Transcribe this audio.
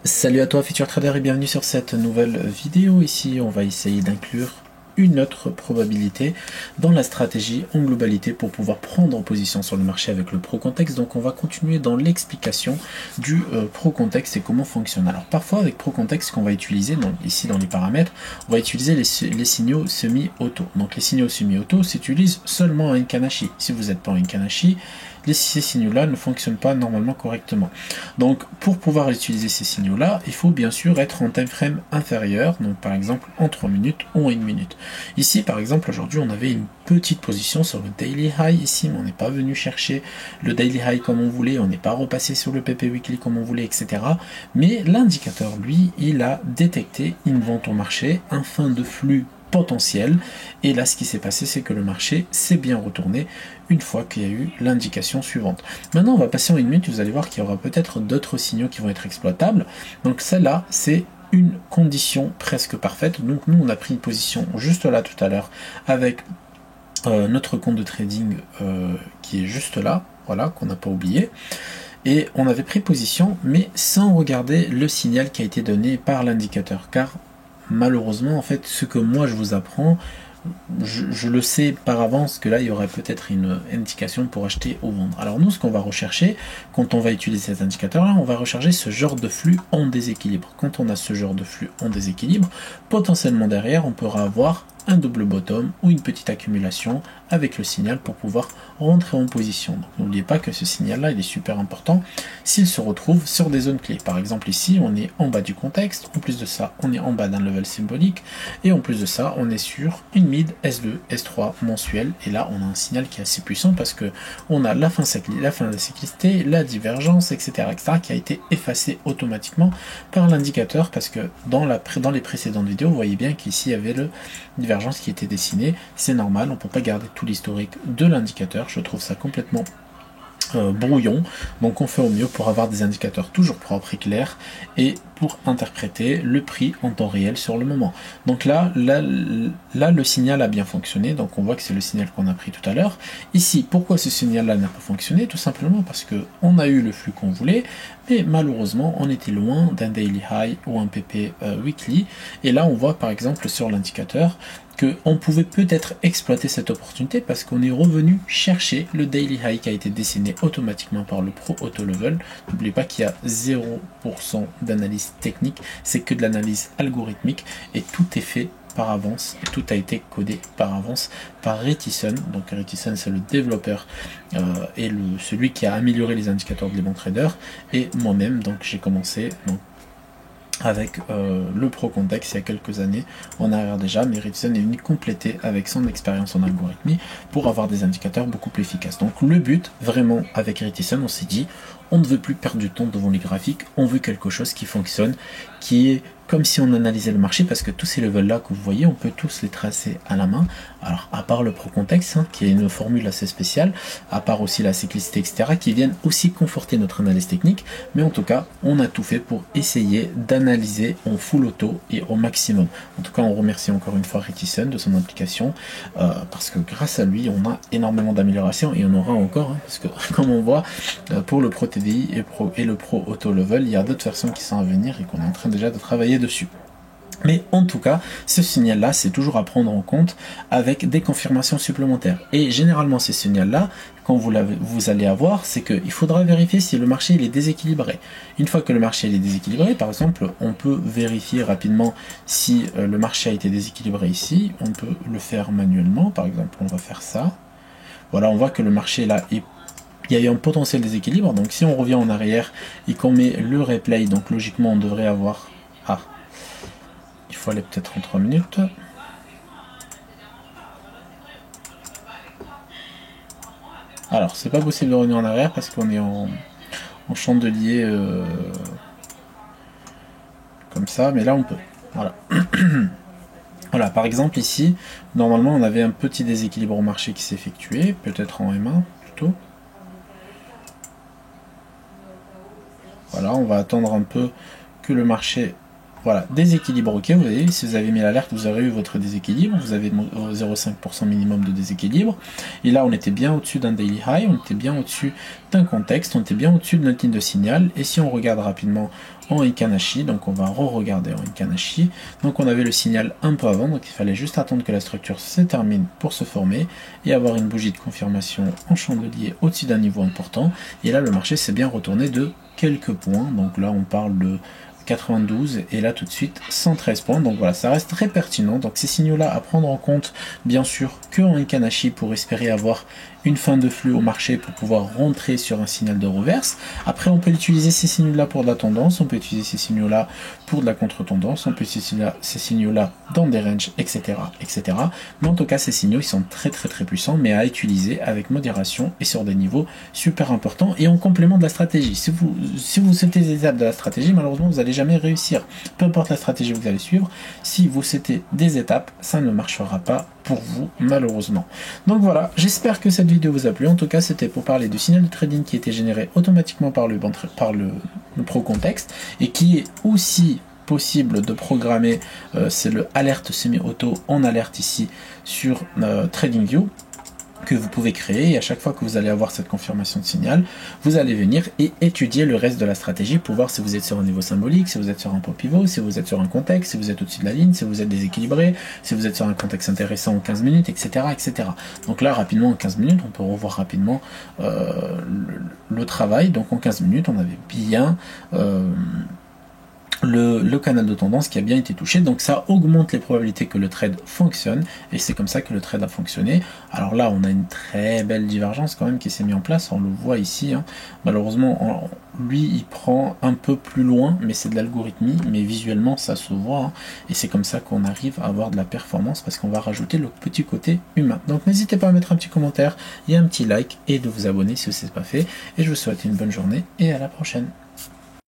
Salut à toi Futur Trader et bienvenue sur cette nouvelle vidéo. Ici on va essayer d'inclure une autre probabilité dans la stratégie en globalité pour pouvoir prendre en position sur le marché avec le Pro Context. Donc on va continuer dans l'explication du Pro Context et comment fonctionne. Alors parfois avec Pro Context qu'on va utiliser, donc ici dans les paramètres, on va utiliser les signaux semi-auto. Donc les signaux semi-auto s'utilisent seulement en Nkanashi. Si vous n'êtes pas en Nkanashi, ces signaux-là ne fonctionnent pas normalement correctement. Donc pour pouvoir utiliser ces signaux-là, il faut bien sûr être en time frame inférieur, donc par exemple en 3 minutes ou en 1 minute. Ici par exemple aujourd'hui on avait une petite position sur le daily high ici, mais on n'est pas venu chercher le daily high comme on voulait, on n'est pas repassé sur le PP weekly comme on voulait, etc. Mais l'indicateur lui, il a détecté une vente au marché, un fin de flux potentiel, et là ce qui s'est passé c'est que le marché s'est bien retourné une fois qu'il y a eu l'indication suivante. Maintenant on va passer en 1 minute, vous allez voir qu'il y aura peut-être d'autres signaux qui vont être exploitables. Donc celle-là c'est une condition presque parfaite. Donc nous on a pris une position juste là tout à l'heure avec notre compte de trading qui est juste là, voilà, qu'on n'a pas oublié. Et on avait pris position mais sans regarder le signal qui a été donné par l'indicateur, car malheureusement en fait ce que moi je vous apprends, je le sais par avance que là il y aurait peut-être une indication pour acheter ou vendre. Alors nous ce qu'on va rechercher quand on va utiliser cet indicateur là, on va rechercher ce genre de flux en déséquilibre. Quand on a ce genre de flux en déséquilibre, potentiellement derrière on pourra avoir un double bottom ou une petite accumulation avec le signal pour pouvoir rentrer en position. Donc n'oubliez pas que ce signal là il est super important s'il se retrouve sur des zones clés. Par exemple ici on est en bas du contexte, en plus de ça on est en bas d'un level symbolique et en plus de ça on est sur une mid S2, S3 mensuelle, et là on a un signal qui est assez puissant parce que on a la fin de la cyclicité, la divergence, etc., qui a été effacée automatiquement par l'indicateur parce que dans les précédentes vidéos vous voyez bien qu'ici il y avait le divergence qui était dessinée. C'est normal, on peut pas garder tout l'historique de l'indicateur, je trouve ça complètement brouillon, donc on fait au mieux pour avoir des indicateurs toujours propres et clairs et pour interpréter le prix en temps réel sur le moment. Donc là le signal a bien fonctionné, donc on voit que c'est le signal qu'on a pris tout à l'heure. Ici, pourquoi ce signal là n'a pas fonctionné? Tout simplement parce que on a eu le flux qu'on voulait, mais malheureusement on était loin d'un daily high ou un PP weekly, et là on voit par exemple sur l'indicateur qu'on pouvait peut-être exploiter cette opportunité parce qu'on est revenu chercher le daily high qui a été dessiné automatiquement par le Pro Auto Level. N'oubliez pas qu'il y a 0% d'analyse technique, c'est que de l'analyse algorithmique et tout est fait par avance, et tout a été codé par avance par Rettison. Donc Rettison c'est le développeur et celui qui a amélioré les indicateurs de Lebon Trader, et moi-même donc j'ai commencé avec le Pro Context il y a quelques années en arrière déjà, mais Rettison est venu compléter avec son expérience en algorithmie pour avoir des indicateurs beaucoup plus efficaces. Donc le but vraiment avec Rettison, on s'est dit on ne veut plus perdre du temps devant les graphiques, on veut quelque chose qui fonctionne, qui est comme si on analysait le marché, parce que tous ces levels là que vous voyez on peut tous les tracer à la main. Alors à part le Pro Context qui est une formule assez spéciale, à part aussi la cyclicité, etc., qui viennent aussi conforter notre analyse technique, mais en tout cas on a tout fait pour essayer d'analyser en full auto et au maximum. En tout cas on remercie encore une fois Rettison de son implication, parce que grâce à lui on a énormément d'améliorations et on aura encore, parce que comme on voit pour le Pro TDI et le Pro Auto Level, il y a d'autres versions qui sont à venir et qu'on est en train déjà de travailler dessus. Mais en tout cas, ce signal-là, c'est toujours à prendre en compte avec des confirmations supplémentaires. Et généralement, ces signaux-là, quand vous allez avoir, c'est qu'il faudra vérifier si le marché il est déséquilibré. Une fois que le marché il est déséquilibré, par exemple, on peut vérifier rapidement si le marché a été déséquilibré ici. On peut le faire manuellement. Par exemple, on va faire ça. Voilà, on voit que le marché là il y a eu un potentiel déséquilibre. Donc si on revient en arrière et qu'on met le replay, donc logiquement on devrait avoir... Ah, il faut aller peut-être en 3 minutes. Alors, c'est pas possible de revenir en arrière parce qu'on est en chandelier comme ça, mais là on peut. Voilà. Voilà, par exemple ici, normalement on avait un petit déséquilibre au marché qui s'est effectué, peut-être en M1 plutôt. Voilà, on va attendre un peu que le marché voilà, déséquilibre, ok, vous voyez, si vous avez mis l'alerte, vous aurez eu votre déséquilibre, vous avez 0,5% minimum de déséquilibre, et là on était bien au-dessus d'un daily high, on était bien au-dessus d'un contexte, on était bien au-dessus de notre ligne de signal, et si on regarde rapidement en Ikanashi, donc on va re-regarder en Ikanashi, donc on avait le signal un peu avant, donc il fallait juste attendre que la structure se termine pour se former, et avoir une bougie de confirmation en chandelier au-dessus d'un niveau important, et là le marché s'est bien retourné de quelques points, donc là on parle de 92 et là tout de suite 113 points, donc voilà, ça reste très pertinent. Donc ces signaux là à prendre en compte bien sûr que en Ikanashi pour espérer avoir une fin de flux au marché pour pouvoir rentrer sur un signal de reverse. Après on peut utiliser ces signaux là pour de la tendance, on peut utiliser ces signaux là pour de la contre-tendance, on peut utiliser ces signaux là dans des ranges, etc., etc. Mais en tout cas ces signaux ils sont très puissants, mais à utiliser avec modération et sur des niveaux super importants et en complément de la stratégie. Si vous sautez des étapes de la stratégie, malheureusement vous n'allez jamais réussir. Peu importe la stratégie que vous allez suivre, si vous sautez des étapes, ça ne marchera pas pour vous malheureusement. Donc voilà, j'espère que cette vidéo vous a plu. En tout cas c'était pour parler du signal de trading qui était généré automatiquement par le pro contexte et qui est aussi possible de programmer, c'est le alerte semi-auto en alerte ici sur TradingView que vous pouvez créer, et à chaque fois que vous allez avoir cette confirmation de signal, vous allez venir et étudier le reste de la stratégie pour voir si vous êtes sur un niveau symbolique, si vous êtes sur un pot pivot, si vous êtes sur un contexte, si vous êtes au-dessus de la ligne, si vous êtes déséquilibré, si vous êtes sur un contexte intéressant en 15 minutes, etc. etc. Donc là, rapidement, en 15 minutes, on peut revoir rapidement le travail. Donc en 15 minutes, on avait bien le canal de tendance qui a bien été touché, donc ça augmente les probabilités que le trade fonctionne, et c'est comme ça que le trade a fonctionné. Alors là on a une très belle divergence quand même qui s'est mise en place, on le voit ici, hein. Malheureusement lui il prend un peu plus loin, mais c'est de l'algorithmie, mais visuellement ça se voit, hein. Et c'est comme ça qu'on arrive à avoir de la performance, parce qu'on va rajouter le petit côté humain. Donc n'hésitez pas à mettre un petit commentaire et un petit like, et de vous abonner si ce n'est pas fait, et je vous souhaite une bonne journée, et à la prochaine.